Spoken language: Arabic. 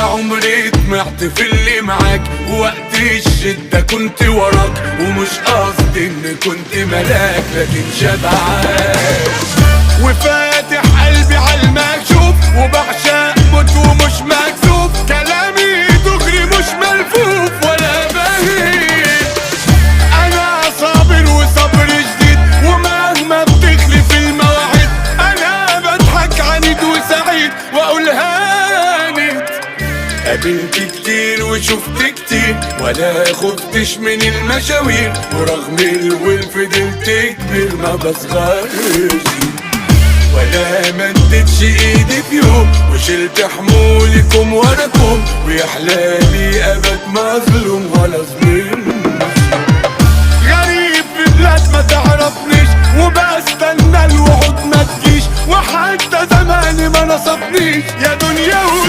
عمري طمعت في اللي معاك، وقت الشدة كنت وراك، ومش قصدي ان كنت ملاك لكن شبعان. وفاتح قلبي عالمكشوف وبعشق موت ومش مكسوف، كلامي دغري مش ملفوف ولا بهيج. انا صابر وصبر جديد، ومهما بتخلف المواعيد انا بضحك عنيد وسعيد واقول هانت. قابلت كتير وشفت كتير ولا خفتش من المشاوير، ورغم الول فضلت كبير ما بصغرش، ولا مدتش ايدي في يوم، وشلت حمولكم وراكم، ويا حلالي ابد مظلوم ولا ظلم. غريب في بلاد ما تعرفنيش، وبستنى الوعود ما تجيش، وحتى زماني ما نصفنيش يا دنيا.